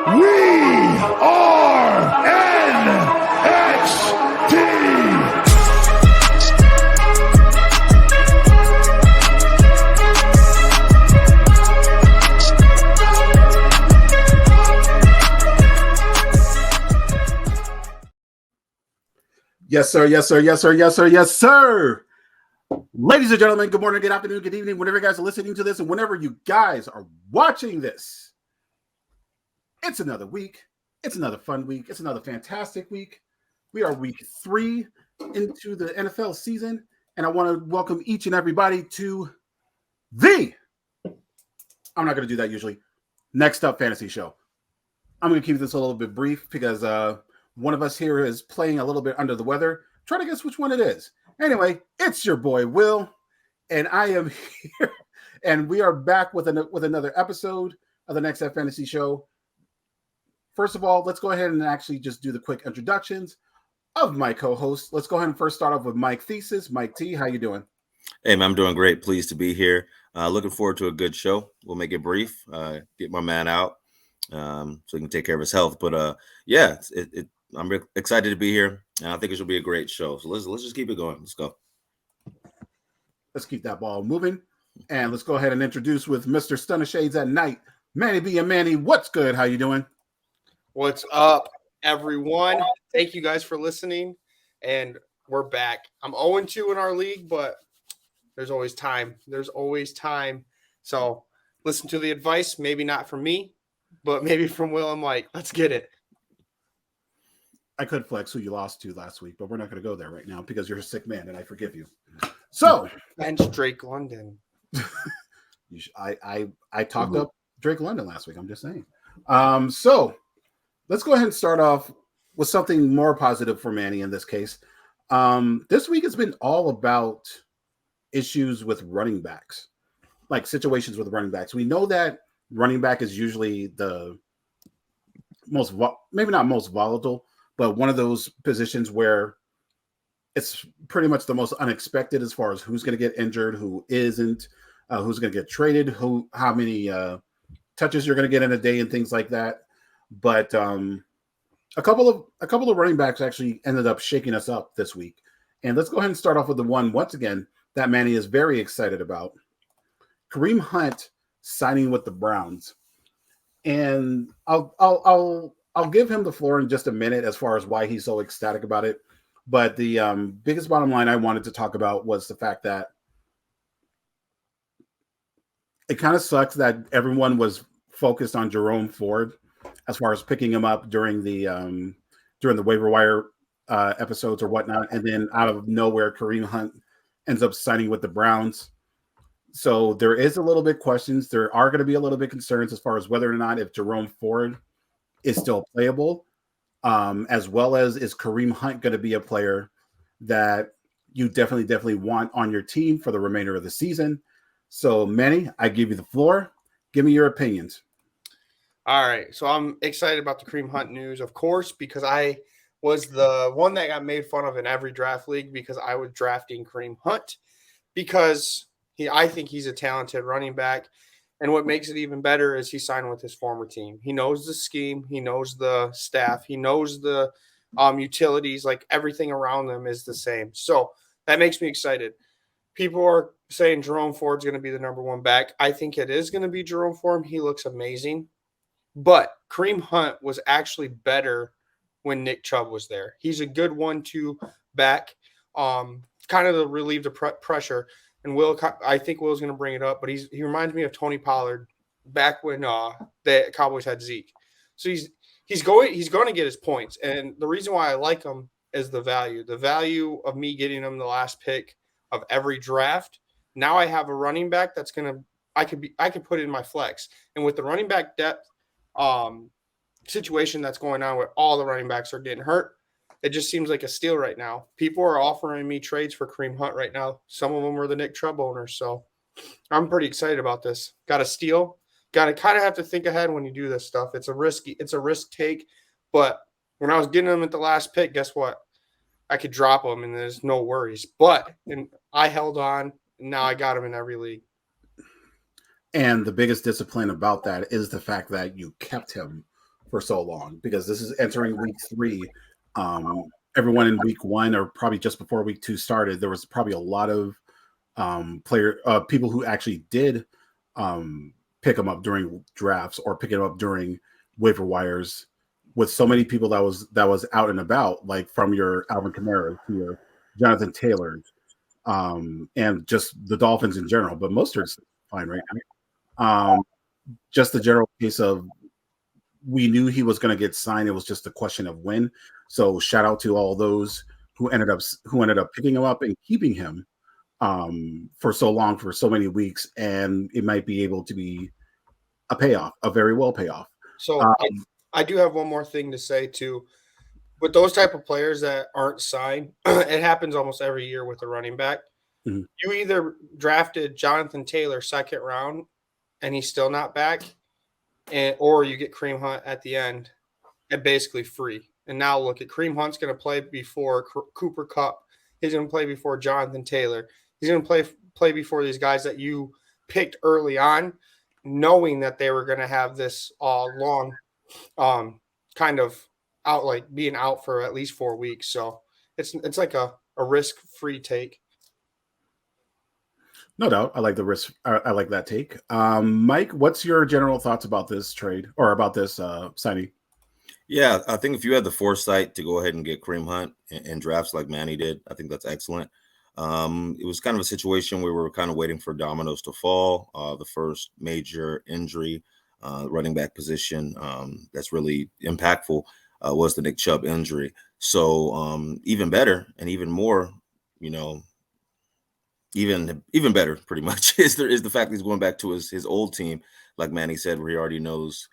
We are NXT. Yes, sir. Yes, sir. Yes, sir. Yes, sir. Yes, sir. Ladies and gentlemen, good morning, good afternoon, good evening, whenever you guys are listening to this and whenever you guys are watching this. It's another week. It's another fun week. It's another fantastic week. We are week 3 into the NFL season, and I want to welcome each and everybody to the, I'm not going to do that usually, Next Up Fantasy Show. I'm going to keep this a little bit brief because one of us here is playing a little bit under the weather. Try to guess which one it is. Anyway, it's your boy Will, and I am here, and we are back with another episode of the Next Up Fantasy Show. First of all, let's go ahead and actually just do the quick introductions of my co-hosts. Let's go ahead and first start off with Mike Thesis. Mike T, how you doing? Hey, man, I'm doing great. Pleased to be here. Looking forward to a good show. We'll make it brief. Get my man out so he can take care of his health. But yeah, I'm excited to be here, and I think it should be a great show. So let's just keep it going. Let's go. Let's keep that ball moving, and let's go ahead and introduce with Mr. Stunner Shades at Night, Manny B. And Manny, what's good? How you doing? What's up, everyone? Thank you guys for listening, and we're back. I'm 0-2 in our league, but there's always time. There's always time. So listen to the advice, maybe not from me, but maybe from Will and Mike. Let's get it. I could flex who you lost to last week, but we're not going to go there right now because you're a sick man, and I forgive you. So, bench Drake London. I talked up Drake London last week. I'm just saying. So let's go ahead and start off with something more positive for Manny in this case. This week has been all about issues with running backs, like situations with running backs. We know that running back is usually the most, maybe not most volatile, but one of those positions where it's pretty much the most unexpected as far as who's going to get injured, who isn't, who's going to get traded, how many touches you're going to get in a day, and things like that. But a couple of running backs actually ended up shaking us up this week. And let's go ahead and start off with the one once again that Manny is very excited about: Kareem Hunt signing with the Browns. And I'll give him the floor in just a minute as far as why he's so ecstatic about it. But the biggest bottom line I wanted to talk about was the fact that it kind of sucks that everyone was focused on Jerome Ford as far as picking him up during the waiver wire episodes or whatnot. And then out of nowhere, Kareem Hunt ends up signing with the Browns. So there is a little bit questions. There are going to be a little bit concerns as far as whether or not if Jerome Ford is still playable, as well as is Kareem Hunt going to be a player that you definitely want on your team for the remainder of the season. So, Manny, I give you the floor. Give me your opinions. All right. So I'm excited about the Kareem Hunt news, of course, because I was the one that got made fun of in every draft league because I was drafting Kareem Hunt because I think he's a talented running back. And what makes it even better is he signed with his former team. He knows the scheme. He knows the staff. He knows the utilities. Like, everything around them is the same. So that makes me excited. People are saying Jerome Ford's going to be the number one back. I think it is going to be Jerome Ford. He looks amazing. But Kareem Hunt was actually better when Nick Chubb was there. He's a good 1-2 back, kind of to relieve the pressure. And I think Will's going to bring it up, but he reminds me of Tony Pollard back when the Cowboys had Zeke. So he's going to get his points, and the reason why I like him is the value of me getting him the last pick of every draft. Now I have a running back that's I could put it in my flex, and with the running back depth situation that's going on where all the running backs are getting hurt. It just seems like a steal right now. People are offering me trades for Kareem Hunt right now. Some of them are the Nick Chubb owners. So I'm pretty excited about this. Got a steal. Got to kind of have to think ahead when you do this stuff. It's a risk take. But when I was getting them at the last pick, guess what? I could drop them and there's no worries. But I held on. And now I got them in every league. And the biggest discipline about that is the fact that you kept him for so long, because this is entering week 3. Everyone in week 1, or probably just before week 2 started, there was probably a lot of people who actually did pick them up during drafts or pick them up during waiver wires, with so many people that was out and about, like from your Alvin Kamara to your Jonathan Taylor, and just the Dolphins in general. But Mostert's fine right now. Just the general case of, we knew he was going to get signed. It was just a question of when. So shout out to all those who ended up picking him up and keeping him for so long, for so many weeks, and it might be able to be a payoff, a very well payoff. So I do have one more thing to say too. With those type of players that aren't signed, it happens almost every year with a running back. Mm-hmm. You either drafted Jonathan Taylor 2nd round and he's still not back, or you get Kareem Hunt at the end and basically free. And now look at Kareem Hunt's going to play before Cooper Kupp. He's going to play before Jonathan Taylor. He's going to play before these guys that you picked early on, knowing that they were going to have this long kind of out, like being out for at least 4 weeks. So it's like a risk-free take. No doubt. I like the risk. I like that take. Mike, what's your general thoughts about this trade, or about this signing? Yeah, I think if you had the foresight to go ahead and get Kareem Hunt in drafts like Manny did, I think that's excellent. It was kind of a situation where we were kind of waiting for dominoes to fall. The first major injury, running back position, that's really impactful was the Nick Chubb injury. So even better and even more, even better, pretty much, is the fact that he's going back to his old team, like Manny said, where he already knows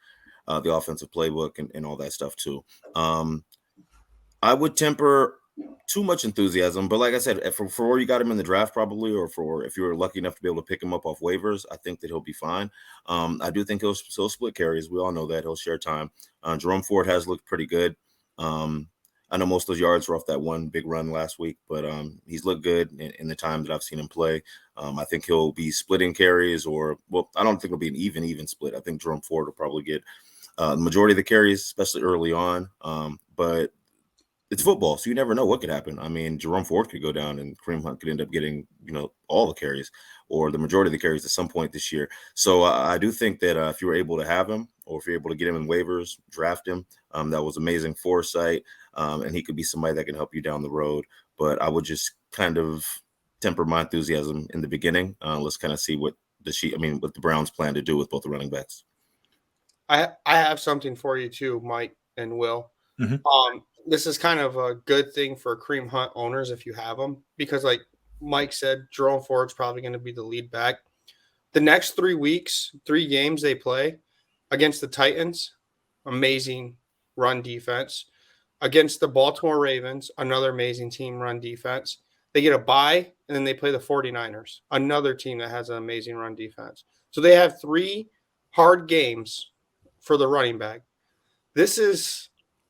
the offensive playbook and all that stuff too. I would temper too much enthusiasm, but like I said, for where you got him in the draft, probably, or for if you were lucky enough to be able to pick him up off waivers, I think that he'll be fine. I do think he'll split carries. We all know that he'll share time. Jerome Ford has looked pretty good. I know most of those yards were off that one big run last week, but he's looked good in the time that I've seen him play. I think he'll be splitting carries, I don't think it'll be an even split. I think Jerome Ford will probably get the majority of the carries, especially early on. But it's football, so you never know what could happen. I mean, Jerome Ford could go down and Kareem Hunt could end up getting, all the carries or the majority of the carries at some point this year. So I do think that if you were able to have him, or if you're able to get him in waivers, draft him, that was amazing foresight. And he could be somebody that can help you down the road. But I would just kind of temper my enthusiasm in the beginning. Let's kind of see what the Browns plan to do with both the running backs. I have something for you too, Mike and Will. Mm-hmm. This is kind of a good thing for Kareem Hunt owners if you have them, because like Mike said, Jerome Ford's probably going to be the lead back. The next 3 weeks, 3 games they play against the Titans, amazing run defense. Against the Baltimore Ravens, another amazing team run defense. They get a bye, and then they play the 49ers, another team that has an amazing run defense. So they have 3 hard games for the running back. This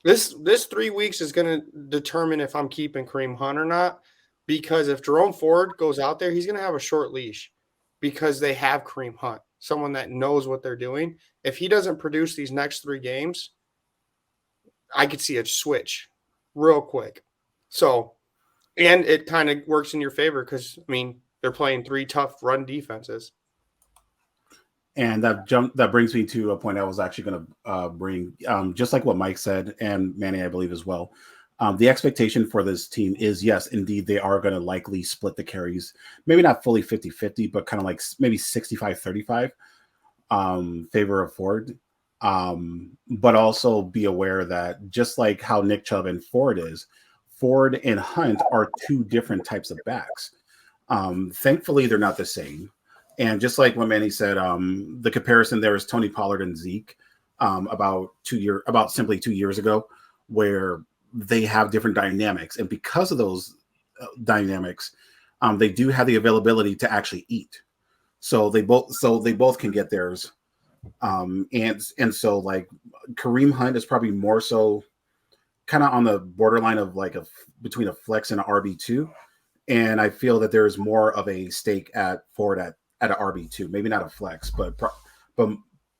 3 weeks is going to determine if I'm keeping Kareem Hunt or not, because if Jerome Ford goes out there, he's going to have a short leash because they have Kareem Hunt, someone that knows what they're doing. If he doesn't produce these next 3 games, I could see a switch real quick. So, and it kind of works in your favor because, they're playing 3 tough run defenses. And that brings me to a point I was actually going to bring, just like what Mike said, and Manny, I believe, as well. The expectation for this team is, yes, indeed, they are going to likely split the carries. Maybe not fully 50-50, but kind of like maybe 65-35 favor of Ford. But also be aware that just like how Nick Chubb and Ford and Hunt are 2 different types of backs. Thankfully, they're not the same. And just like what Manny said, the comparison there is Tony Pollard and Zeke about simply 2 years ago, where they have different dynamics. And because of those dynamics, they do have the availability to actually eat. So they both can get theirs. And so like Kareem Hunt is probably more so kind of on the borderline of like between a flex and an RB2. And I feel that there's more of a stake at Ford at an RB2, maybe not a flex, but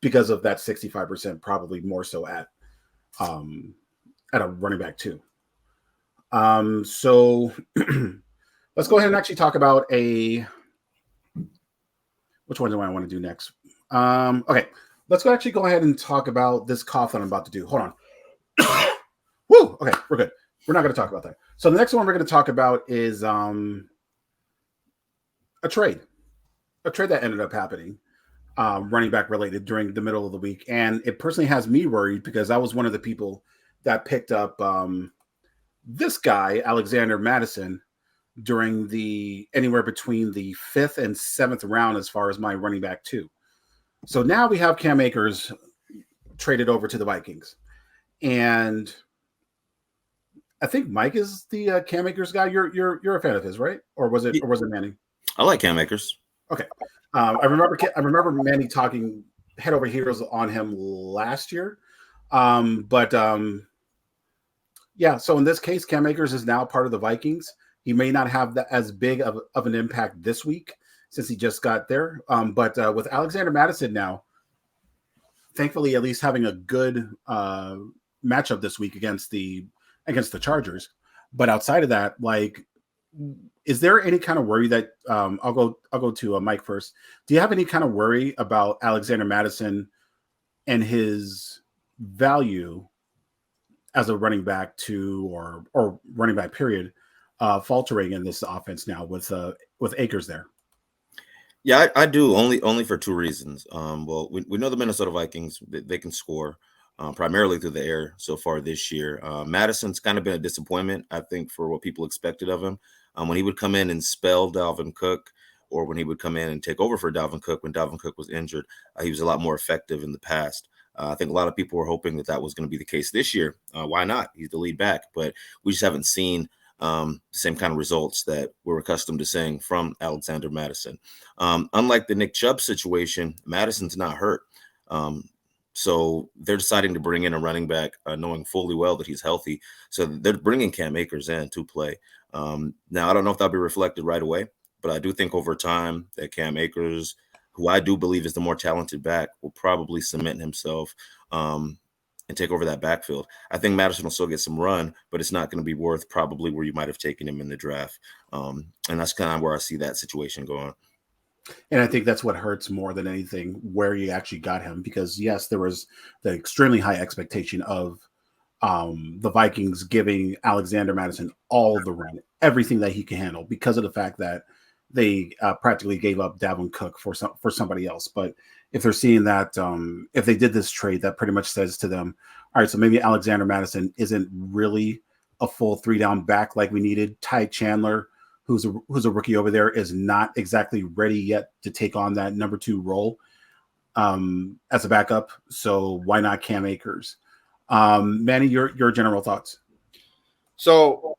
because of that 65%, probably more so at at a running back too. So let's go ahead and actually talk about which one do I want to do next? Okay, let's go ahead and talk about this cough that I'm about to do. Hold on. Woo! Okay, we're good. We're not going to talk about that. So the next one we're going to talk about is a trade that ended up happening, running back related during the middle of the week. And it personally has me worried because I was one of the people that picked up this guy, Alexander Madison, during the anywhere between the 5th and 7th round as far as my running back too. So now we have Cam Akers traded over to the Vikings. And I think Mike is the Cam Akers guy. You're a fan of his, right? Or was it Manny? I like Cam Akers. Okay. I remember Manny talking head over heels on him last year. Yeah, so in this case, Cam Akers is now part of the Vikings. He may not have as big of an impact this week since he just got there. But with Alexander Madison now, thankfully at least having a good matchup this week against the Chargers. But outside of that, like, is there any kind of worry that I'll go to Mike first. Do you have any kind of worry about Alexander Madison and his value as a running back or running back period faltering in this offense now with Akers there? Yeah, I do only for two reasons. Well, we know the Minnesota Vikings, they can score primarily through the air so far this year. Madison's kind of been a disappointment, I think, for what people expected of him. When he would come in and spell Dalvin Cook, or when he would come in and take over for Dalvin Cook when Dalvin Cook was injured, he was a lot more effective in the past. I think a lot of people were hoping that was going to be the case this year. Why not? He's the lead back, but we just haven't seen the same kind of results that we're accustomed to seeing from Alexander Madison. Unlike the Nick Chubb situation, Madison's not hurt. So they're deciding to bring in a running back knowing fully well that he's healthy. So they're bringing Cam Akers in to play. Now, I don't know if that'll be reflected right away, but I do think over time that Cam Akers, who I do believe is the more talented back, will probably cement himself and take over that backfield. I think Madison will still get some run, but it's not going to be worth probably where you might have taken him in the draft. And that's kind of where I see that situation going. And I think that's what hurts more than anything, where you actually got him, because yes, there was the extremely high expectation of the Vikings giving Alexander Madison all the run, everything that he can handle, because of the fact that they practically gave up Dalvin Cook for somebody else. But if they're seeing that, if they did this trade, that pretty much says to them, all right, so maybe Alexander Madison isn't really a full 3-down back like we needed. Ty Chandler, who's a rookie over there, is not exactly ready yet to take on that number 2 role as a backup. So why not Cam Akers? Manny, your general thoughts? So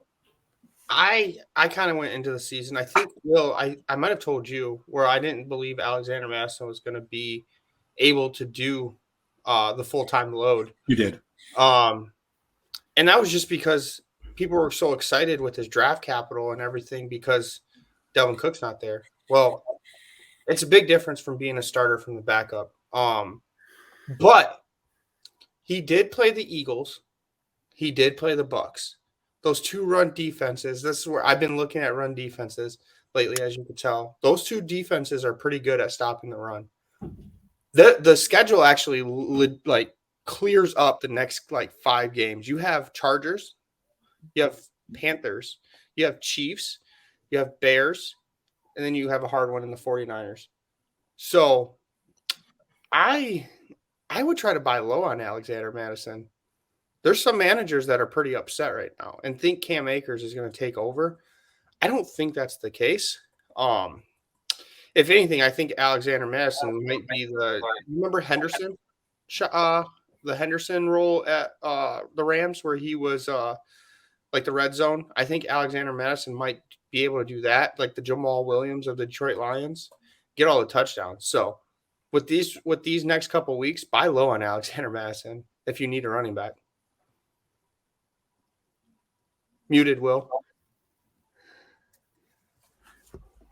I kind of went into the season. I think, Will, I might have told you where I didn't believe Alexander Madison was going to be able to do the full-time load. You did. And that was just because people were so excited with his draft capital and everything because Dalvin Cook's not there. Well, it's a big difference from being a starter from the backup. But he did play the Eagles. He did play the Bucks. Those 2 run defenses, this is where I've been looking at run defenses lately, as you can tell. Those 2 defenses are pretty good at stopping the run. The schedule actually clears up the next 5 games. You have Chargers, you have Panthers, you have Chiefs, you have Bears, and then you have a hard one in the 49ers. So I would try to buy low on Alexander Madison. There's some managers that are pretty upset right now and think Cam Akers is going to take over. I don't think that's the case. If anything, I think Alexander Madison might be remember Henderson? The Henderson role at the Rams where he was like the red zone. I think Alexander Madison might be able to do that, like the Jamal Williams of the Detroit Lions, get all the touchdowns. So with these next couple of weeks, buy low on Alexander Madison if you need a running back. Muted, Will.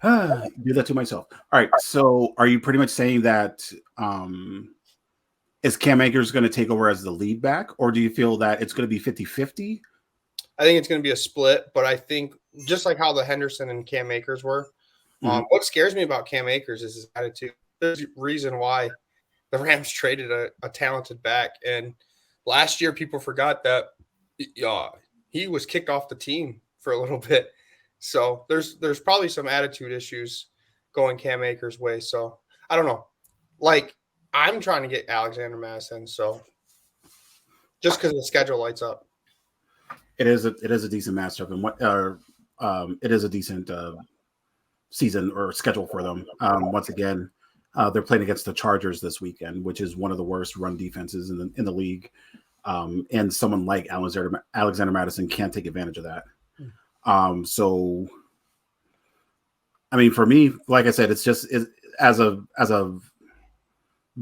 Do that to myself. All right. So are you pretty much saying that is Cam Akers going to take over as the lead back, or do you feel that it's going to be 50-50? I think it's going to be a split, but I think just like how the Henderson and Cam Akers were, what scares me about Cam Akers is his attitude. There's a reason why the Rams traded a talented back, and last year people forgot that he was kicked off the team for a little bit. So there's probably some attitude issues going Cam Akers' way. So I don't know. Like, I'm trying to get Alexander Madison, so just because the schedule lights up. It is a decent matchup, and it is a decent season or schedule for them. Once again, they're playing against the Chargers this weekend, which is one of the worst run defenses in the league. And someone like Alexander Madison can't take advantage of that. So, I mean, for me, like I said, it's just as a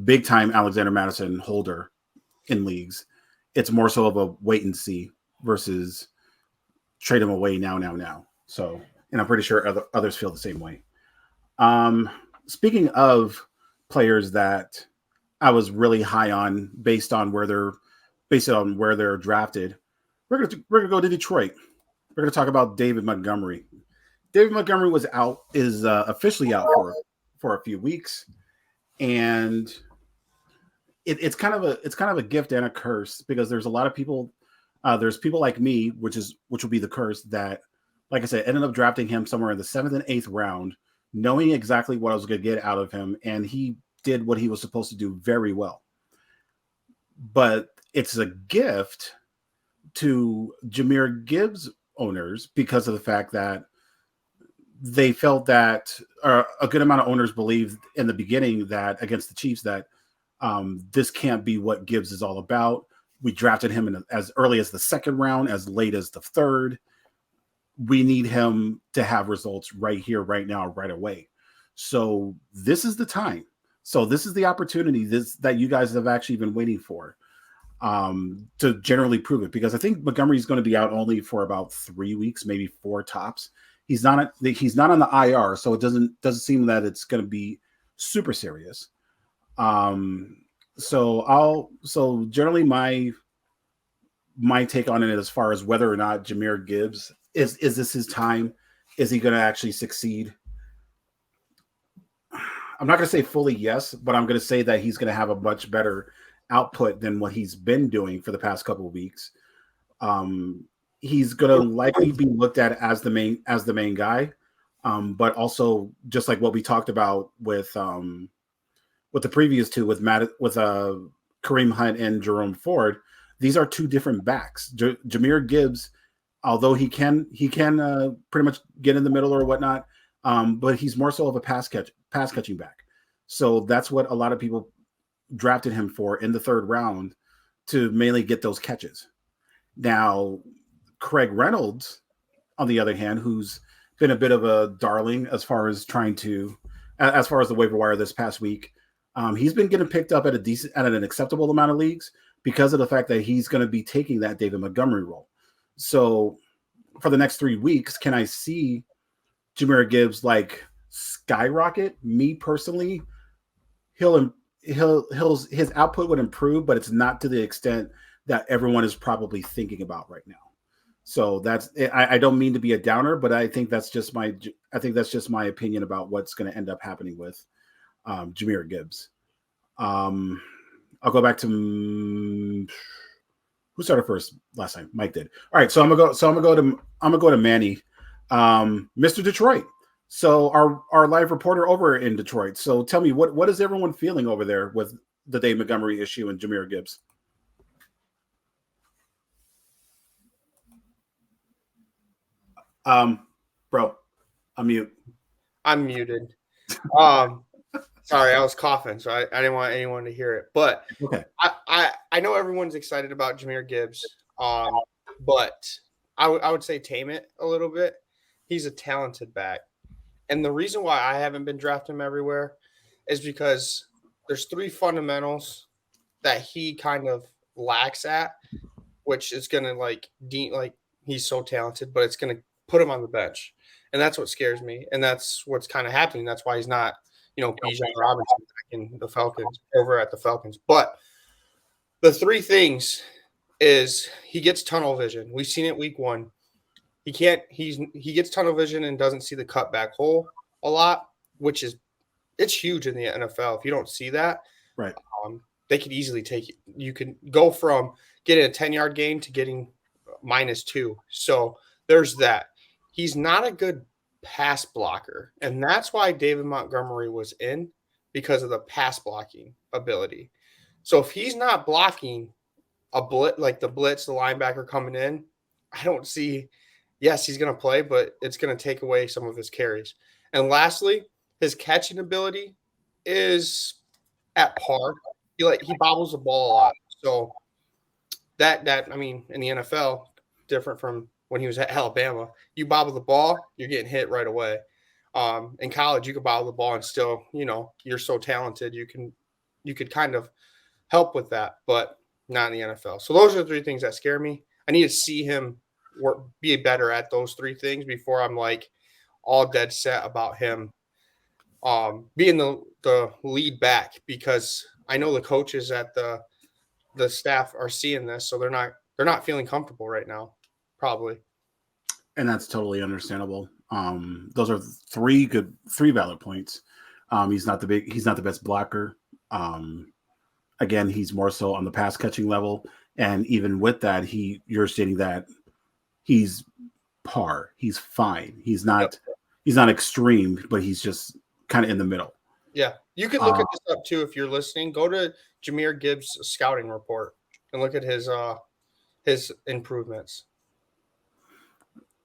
big time Alexander Madison holder in leagues, it's more so of a wait and see versus trade him away now. So, and I'm pretty sure others feel the same way. Speaking of players that I was really high on based on where they're drafted, we're gonna go to Detroit. We're gonna talk about David Montgomery. David Montgomery is officially out for a few weeks, and it's kind of a gift and a curse because there's a lot of people. There's people like me, which will be the curse that, like I said, ended up drafting him somewhere in the 7th and 8th round, knowing exactly what I was going to get out of him, and he did what he was supposed to do very well. But it's a gift to Jahmyr Gibbs owners because of the fact that they felt that a good amount of owners believed in the beginning that against the Chiefs that this can't be what Gibbs is all about. We drafted him as early as the 2nd round, as late as the 3rd. We need him to have results right here, right now, right away. So this is the time. So this is the opportunity that you guys have actually been waiting for to generally prove it. Because I think Montgomery is going to be out only for about 3 weeks, maybe 4 tops. He's not on the IR, so it doesn't seem that it's going to be super serious. So generally my take on it as far as whether or not Jahmyr Gibbs is this his time? Is he going to actually succeed? I'm not going to say fully yes, but I'm going to say that he's going to have a much better output than what he's been doing for the past couple of weeks. He's going to likely be looked at as the main guy, but also just like what we talked about with the previous two with Kareem Hunt and Jerome Ford, these are 2 different backs. Jahmyr Gibbs, although he can pretty much get in the middle or whatnot, but he's more so of a pass catching back. So that's what a lot of people drafted him for in the 3rd round, to mainly get those catches. Now, Craig Reynolds, on the other hand, who's been a bit of a darling as far as the waiver wire this past week. He's been getting picked up at an acceptable amount of leagues because of the fact that he's going to be taking that David Montgomery role. So for the next 3 weeks, can I see Jahmyr Gibbs like skyrocket? Me personally, his output would improve, but it's not to the extent that everyone is probably thinking about right now. So that's I don't mean to be a downer, but I think that's just my opinion about what's going to end up happening with Jahmyr Gibbs. I'll go back to who started first last time. Mike did. All right, so I'm gonna go to Manny, Mr. Detroit. So our live reporter over in Detroit. So tell me, what is everyone feeling over there with the Dave Montgomery issue and Jahmyr Gibbs? Bro, I'm muted. Sorry, I was coughing, so I didn't want anyone to hear it. But okay, I know everyone's excited about Jahmyr Gibbs, but I would say tame it a little bit. He's a talented back, and the reason why I haven't been drafting him everywhere is because there's 3 fundamentals that he kind of lacks at, which is gonna like he's so talented, but it's gonna put him on the bench, and that's what scares me, and that's what's kind of happening. That's why he's not, Bijan Robinson back in the Falcons over at the Falcons. But The three things is he gets tunnel vision. We've seen it week 1. He gets tunnel vision and doesn't see the cutback hole a lot, which is it's huge in the NFL. If you don't see that, Right. They could easily take it. You can go from getting a 10-yard gain to getting -2. So there's that. He's not a good pass blocker, and that's why David Montgomery was in, because of the pass blocking ability. So if he's not blocking a blitz, like the linebacker coming in, I don't see. Yes, he's going to play, but it's going to take away some of his carries. And lastly, his catching ability is at par. He bobbles the ball a lot. So that I mean, in the NFL, different from when he was at Alabama, you bobble the ball, you're getting hit right away. In college, you could bobble the ball and still, you're so talented, you could kind of help with that, but not in the NFL. So those are the three things that scare me. I need to see him be better at those three things before I'm like all dead set about him being the lead back, because I know the coaches at the staff are seeing this, so they're not feeling comfortable right now, probably. And that's totally understandable. Those are three valid points. He's not the best blocker. Again, he's more so on the pass catching level, and even with that, you're stating that he's par. He's fine. He's not extreme, but he's just kind of in the middle. Yeah, you can look at this up too if you're listening. Go to Jahmyr Gibbs' scouting report and look at his improvements.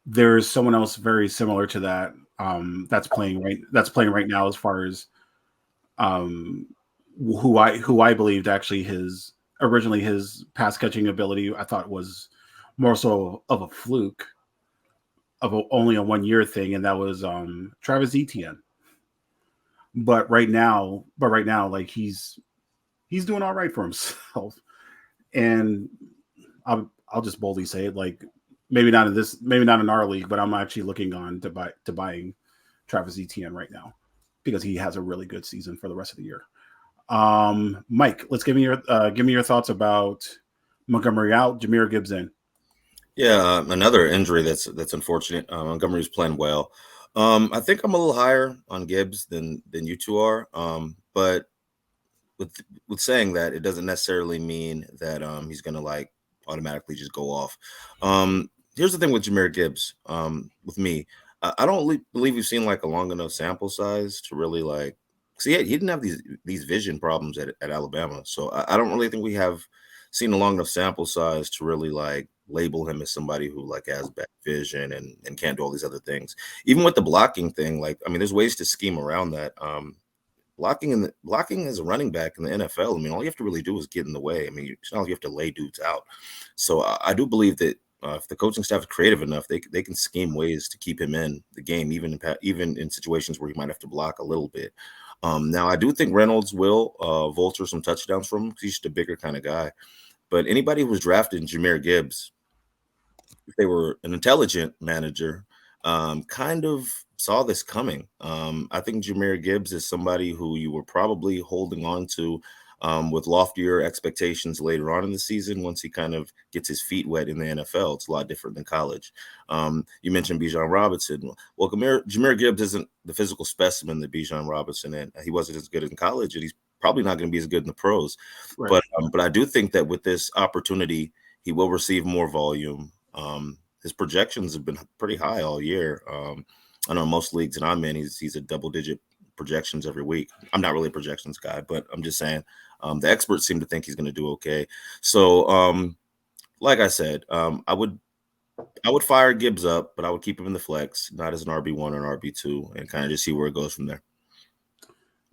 There's someone else very similar to that that's playing right now, as far as who I believed actually originally his pass catching ability I thought was more so of a fluke, only a 1 year thing, and that was Travis Etienne. But right now, like he's doing all right for himself, and I'll just boldly say it, like maybe not in our league, but I'm actually looking on to buying Travis Etienne right now because he has a really good season for the rest of the year. Mike, let's give me your thoughts about Montgomery out, Jahmyr Gibbs in. Yeah, another injury that's unfortunate. Montgomery's playing well. I think I'm a little higher on Gibbs than you two are. But with saying that, it doesn't necessarily mean that he's gonna like automatically just go off. Here's the thing with Jahmyr Gibbs. With me, I don't believe we've seen like a long enough sample size to really like. See, he didn't have these vision problems at Alabama, so I don't really think we have seen a long enough sample size to really like label him as somebody who like has bad vision and can't do all these other things. Even with the blocking thing, like I mean, there's ways to scheme around that. Blocking as a running back in the NFL, I mean, all you have to really do is get in the way. I mean, it's not like you have to lay dudes out. So I do believe that if the coaching staff is creative enough, they can scheme ways to keep him in the game, even in situations where he might have to block a little bit. Now, I do think Reynolds will vulture some touchdowns from him because he's just a bigger kind of guy. But anybody who was drafted in Jahmyr Gibbs, if they were an intelligent manager, kind of saw this coming. I think Jahmyr Gibbs is somebody who you were probably holding on to with loftier expectations later on in the season once he kind of gets his feet wet in the NFL. It's a lot different than college. You mentioned Bijan Robinson. Well, Jahmyr Gibbs isn't the physical specimen that Bijan Robinson is. He wasn't as good in college, and he's probably not going to be as good in the pros. Right. But I do think that with this opportunity, he will receive more volume. His projections have been pretty high all year. I know most leagues that I'm in, he's a double-digit projections every week. I'm not really a projections guy, but I'm just saying the experts seem to think he's going to do okay. So, like I said, I would fire Gibbs up, but I would keep him in the flex, not as an RB1 or an RB2, and kind of just see where it goes from there.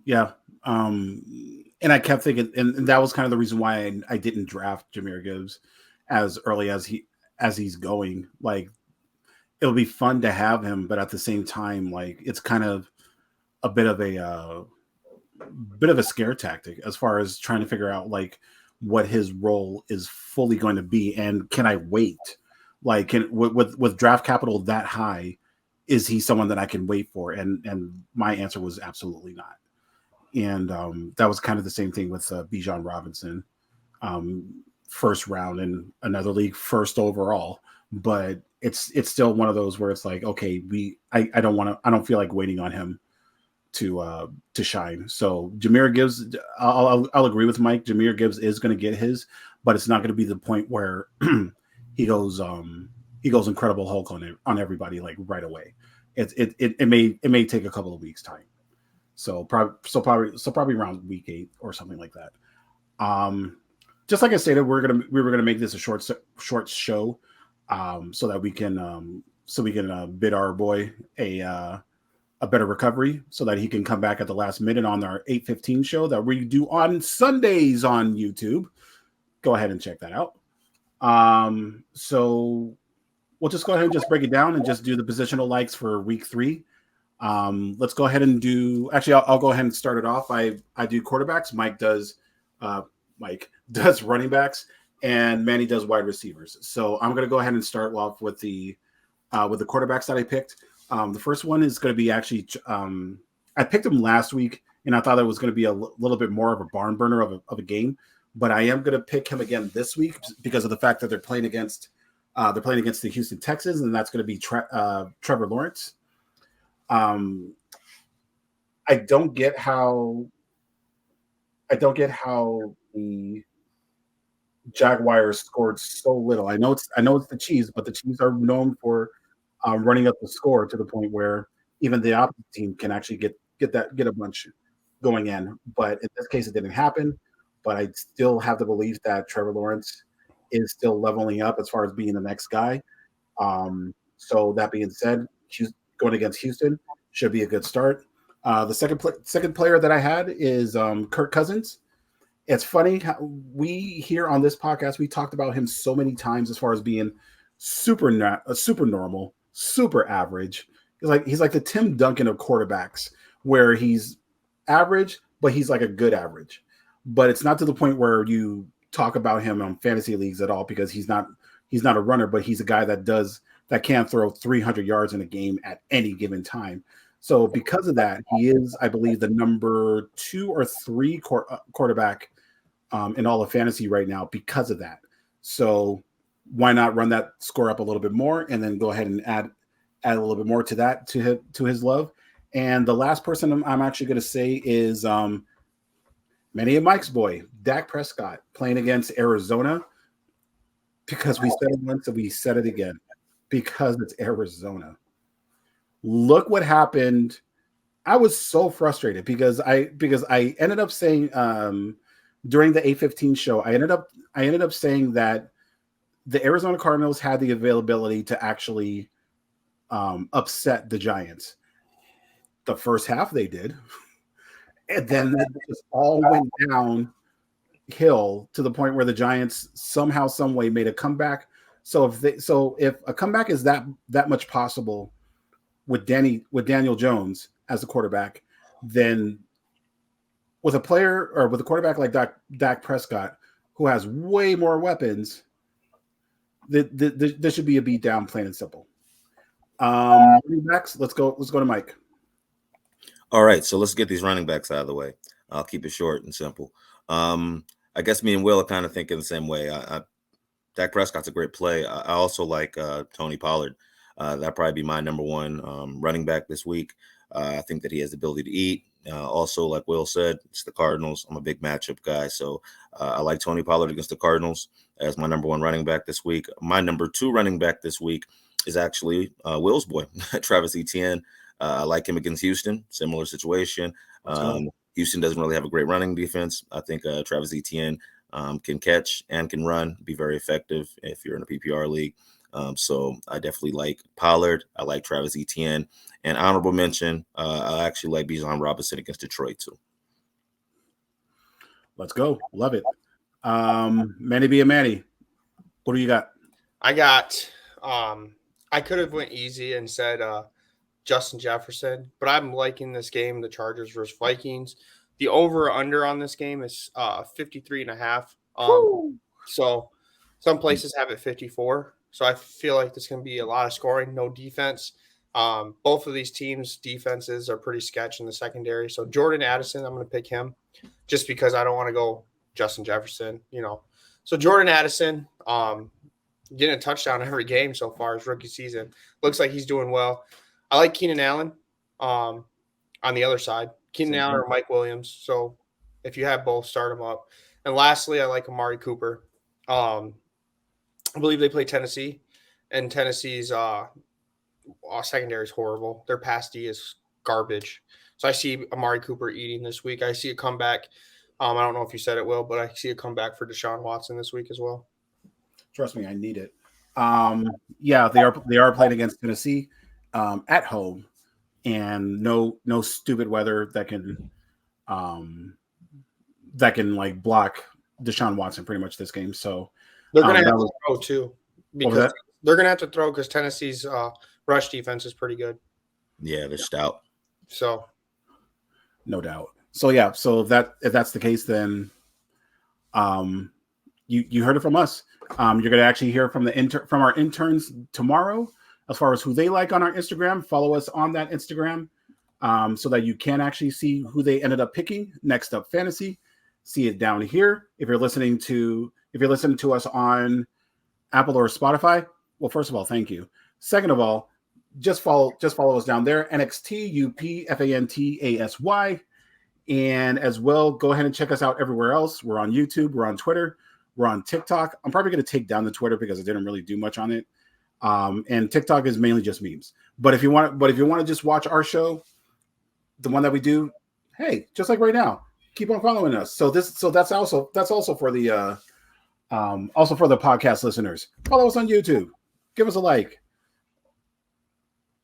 Yeah. And I kept thinking, and that was kind of the reason why I didn't draft Jahmyr Gibbs as early as he's going. Like, it'll be fun to have him, but at the same time, like, it's kind of a bit of a scare tactic as far as trying to figure out like what his role is fully going to be, and can I wait? Like, with draft capital that high, is he someone that I can wait for? And my answer was absolutely not. And that was kind of the same thing with Bijan Robinson. first round in another league, first overall. But it's still one of those where it's like, okay, I don't feel like waiting on him to shine. So Jahmyr Gibbs, I'll agree with Mike. Jahmyr Gibbs is going to get his, but it's not going to be the point where he goes Incredible Hulk on everybody like right away. It may take a couple of weeks time. So probably around week 8 or something like that. Just like I stated, we were gonna make this a short show, so that we can bid our boy a better recovery, so that he can come back at the last minute on our 8:15 show that we do on Sundays on YouTube. Go ahead and check that out. So we'll just go ahead and just break it down and just do the positional likes for week 3. Let's go ahead and do. Actually, I'll go ahead and start it off. I do quarterbacks. Mike does running backs, and Manny does wide receivers. So I'm going to go ahead and start off with the quarterbacks that I picked. The first one is going to be actually I picked him last week, and I thought it was going to be a little bit more of a barn burner of a game, but I am going to pick him again this week because of the fact that they're playing against the Houston Texans, and that's going to be Trevor Lawrence. I don't get how the Jaguars scored so little. I know it's the Chiefs, but the Chiefs are known for running up the score to the point where even the opposite team can actually get a bunch going in. But in this case, it didn't happen. But I still have the belief that Trevor Lawrence is still leveling up as far as being the next guy. So that being said, going against Houston should be a good start. The second player that I had is Kirk Cousins. It's funny how we here on this podcast, we talked about him so many times as far as being super normal, super average. He's like the Tim Duncan of quarterbacks, where he's average, but he's like a good average. But it's not to the point where you talk about him on fantasy leagues at all, because he's not a runner, but he's a guy that can throw 300 yards in a game at any given time. So because of that, he is, I believe, the number 2 or 3 quarterback in all of fantasy right now because of that. So why not run that score up a little bit more and then go ahead and add a little bit more to that to his love. And the last person I'm actually going to say is Manny and Mike's boy, Dak Prescott, playing against Arizona, because we said it once and we said it again, because it's Arizona. Look what happened. I was so frustrated because I ended up saying during the 8:15 show, I ended up saying that the Arizona Cardinals had the availability to actually upset the Giants. The first half they did, and then it just all went downhill to the point where the Giants somehow, some way made a comeback. So if a comeback is that much possible with Daniel Jones as a quarterback, then with a quarterback like Dak Prescott, who has way more weapons, there should be a beat down, plain and simple. Backs, let's go to Mike. All right, so let's get these running backs out of the way. I'll keep it short and simple. I guess me and Will are kind of thinking the same way. Dak Prescott's a great play. I also like Tony Pollard. That'd probably be my number 1 running back this week. I think that he has the ability to eat. Also, like Will said, it's the Cardinals. I'm a big matchup guy, so I like Tony Pollard against the Cardinals as my number 1 running back this week. My number 2 running back this week is actually Will's boy, Travis Etienne. I like him against Houston. Similar situation. Houston doesn't really have a great running defense. I think Travis Etienne can catch and can run, be very effective if you're in a PPR league. So I definitely like Pollard. I like Travis Etienne. And honorable mention, I actually like Bijan Robinson against Detroit too. Let's go. Love it. Manny be a Manny. What do you got? I got I could have went easy and said Justin Jefferson, but I'm liking this game, the Chargers versus Vikings. The over under on this game is 53.5. So some places have it 54. So I feel like there's going to be a lot of scoring, no defense. Both of these teams' defenses are pretty sketch in the secondary. So Jordan Addison, I'm going to pick him just because I don't want to go Justin Jefferson. So Jordan Addison, getting a touchdown every game so far his rookie season. Looks like he's doing well. I like Keenan Allen on the other side. Keenan Allen or Mike Williams. So if you have both, start them up. And lastly, I like Amari Cooper. I believe they play Tennessee, and Tennessee's secondary is horrible. Their pass D is garbage. So I see Amari Cooper eating this week. I see a comeback. I don't know if you said it, Will, but I see a comeback for Deshaun Watson this week as well. Trust me, I need it. Yeah, they are playing against Tennessee at home, and no stupid weather that can like block Deshaun Watson pretty much this game. So they're gonna have to throw too, because they're gonna have to throw because Tennessee's rush defense is pretty good. Yeah, they're stout. So no doubt. So yeah, so if that's the case, then you heard it from us. You're going to actually hear from from our interns tomorrow as far as who they like on our Instagram. Follow us on that Instagram so that you can actually see who they ended up picking next up fantasy. See it down here. If you're listening to us on Apple or Spotify, well, first of all, thank you. Second of all, just follow us down there. NXTUPFANTASY. And as well, go ahead and check us out everywhere else. We're on YouTube. We're on Twitter. We're on TikTok. I'm probably going to take down the Twitter because I didn't really do much on it. And TikTok is mainly just memes. But if you want to just watch our show, the one that we do, hey, just like right now, keep on following us. So that's also for the podcast listeners. Follow us on YouTube. Give us a like.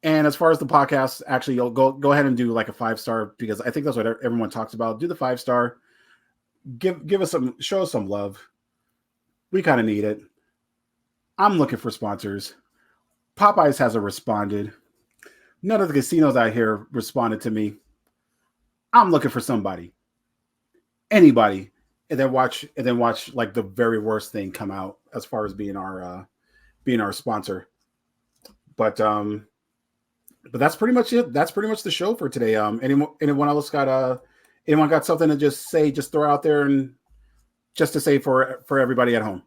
And as far as the podcast, actually, you'll go ahead and do like a 5-star because I think that's what everyone talks about. Do the 5-star. Show us some love. We kind of need it. I'm looking for sponsors. Popeyes hasn't responded. None of the casinos out here responded to me. I'm looking for somebody. Anybody. And then watch like the very worst thing come out as far as being our sponsor. But that's pretty much it. That's pretty much the show for today. Anyone else got something to just throw out there and just to say for everybody at home?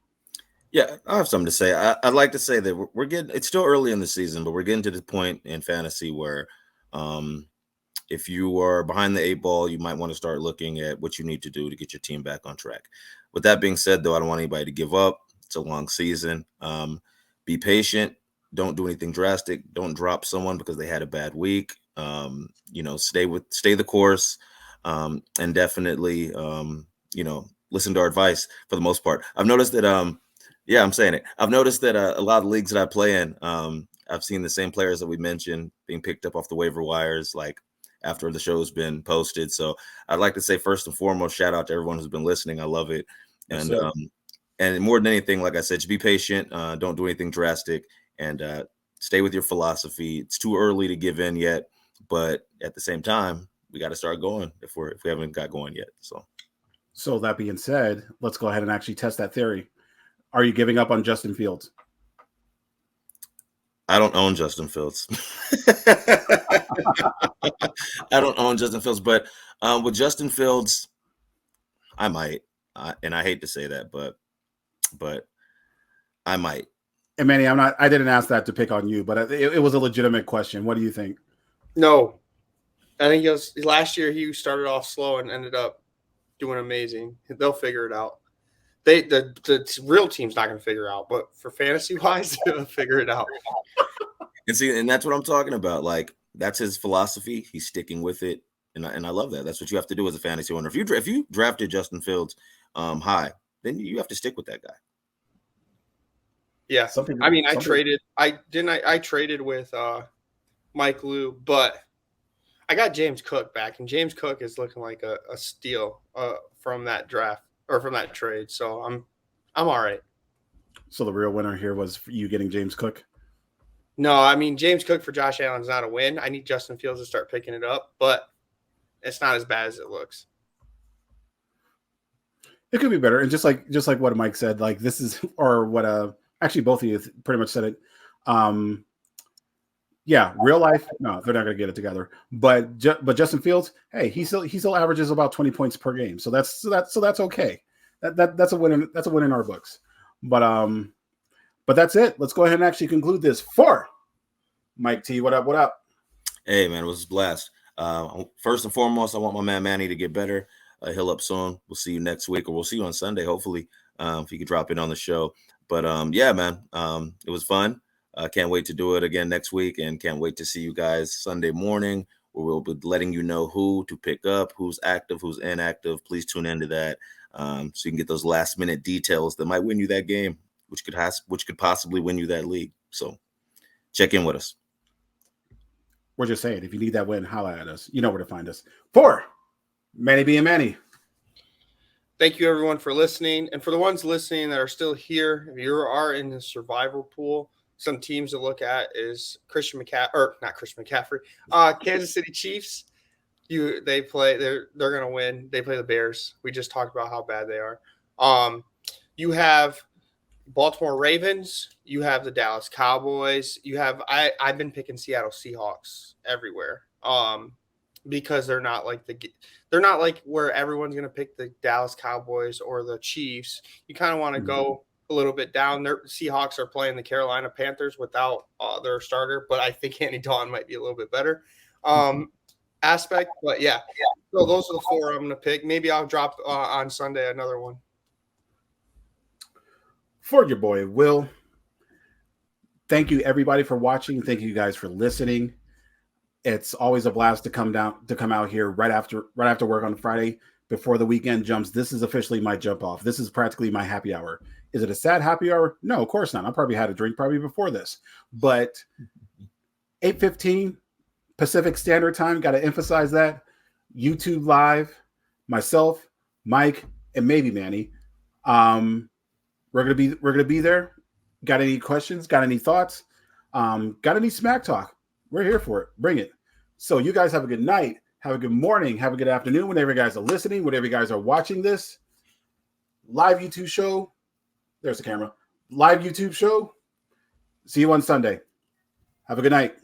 Yeah, I have something to say. I'd like to say that we're getting, it's still early in the season, but we're getting to the point in fantasy where if you are behind the 8 ball, you might want to start looking at what you need to do to get your team back on track. With that being said, though, I don't want anybody to give up. It's a long season. Be patient. Don't do anything drastic. Don't drop someone because they had a bad week. Stay the course, and definitely, listen to our advice for the most part. I've noticed that, I'm saying it. I've noticed that a lot of leagues that I play in, I've seen the same players that we mentioned being picked up off the waiver wires, like after the show's been posted. So I'd like to say first and foremost, shout out to everyone who's been listening. I love it. And more than anything, like I said, just be patient. Don't do anything drastic. And stay with your philosophy. It's too early to give in yet, but at the same time, we got to start going if we haven't got going yet. So that being said, let's go ahead and actually test that theory. Are you giving up on Justin Fields? I don't own Justin Fields. I don't own Justin Fields, but with Justin Fields, I might. And I hate to say that, but I might. And Manny, I didn't ask that to pick on you, but it was a legitimate question. What do you think? No, I think last year he started off slow and ended up doing amazing. They'll figure it out. The real team's not going to figure it out, but for fantasy wise, they'll figure it out. And that's what I'm talking about. Like that's his philosophy. He's sticking with it, and I love that. That's what you have to do as a fantasy owner. If you drafted Justin Fields high, then you have to stick with that guy. Yeah, I traded with Mike Lou, but I got James Cook back, and James Cook is looking like a steal from that draft or from that trade. So I'm all right. So the real winner here was you getting James Cook? No, I mean James Cook for Josh Allen is not a win. I need Justin Fields to start picking it up, but it's not as bad as it looks. It could be better, and just like what Mike said, like this is or what actually both of you pretty much said it. Real life, no, they're not going to get it together. But Justin Fields, hey, he still averages about 20 points per game, so that's okay. That's a win. That's a win in our books. But that's it. Let's go ahead and actually conclude this. For Mike T, what up? What up? Hey man, it was a blast. First and foremost, I want my man Manny to get better. He'll up soon. We'll see you next week, or we'll see you on Sunday, hopefully, if you could drop in on the show. But yeah, man, it was fun. Can't wait to do it again next week, and can't wait to see you guys Sunday morning, where we'll be letting you know who to pick up, who's active, who's inactive. Please tune into that, so you can get those last minute details that might win you that game, which could possibly win you that league. So check in with us. We're just saying, if you need that win, holla at us. You know where to find us. For Manny being Manny. Thank you, everyone, for listening. And for the ones listening that are still here, if you are in the survivor pool, some teams to look at is Kansas City Chiefs. They're gonna win. They play the Bears. We just talked about how bad they are. You have Baltimore Ravens. You have the Dallas Cowboys. You have I've been picking Seattle Seahawks everywhere. Because they're not like where everyone's gonna pick the Dallas Cowboys or the Chiefs. You kind of want to go a little bit down. Their Seahawks are playing the Carolina Panthers without their starter, but I think Andy Dalton might be a little bit better aspect. But yeah, so those are the four I'm gonna pick. Maybe I'll drop on Sunday another one. For your boy Will, thank you everybody for watching. Thank you guys for listening. It's always a blast to come out here right after work on Friday before the weekend jumps. This is officially my jump off. This is practically my happy hour. Is it a sad happy hour? No, of course not. I probably had a drink probably before this, but 8:15 Pacific Standard Time. Got to emphasize that. YouTube Live, myself, Mike, and maybe Manny. We're gonna be there. Got any questions? Got any thoughts? Got any smack talk? We're here for it. Bring it. So you guys have a good night. Have a good morning. Have a good afternoon. Whenever you guys are listening, whenever you guys are watching this live YouTube show. There's the camera. Live YouTube show. See you on Sunday. Have a good night.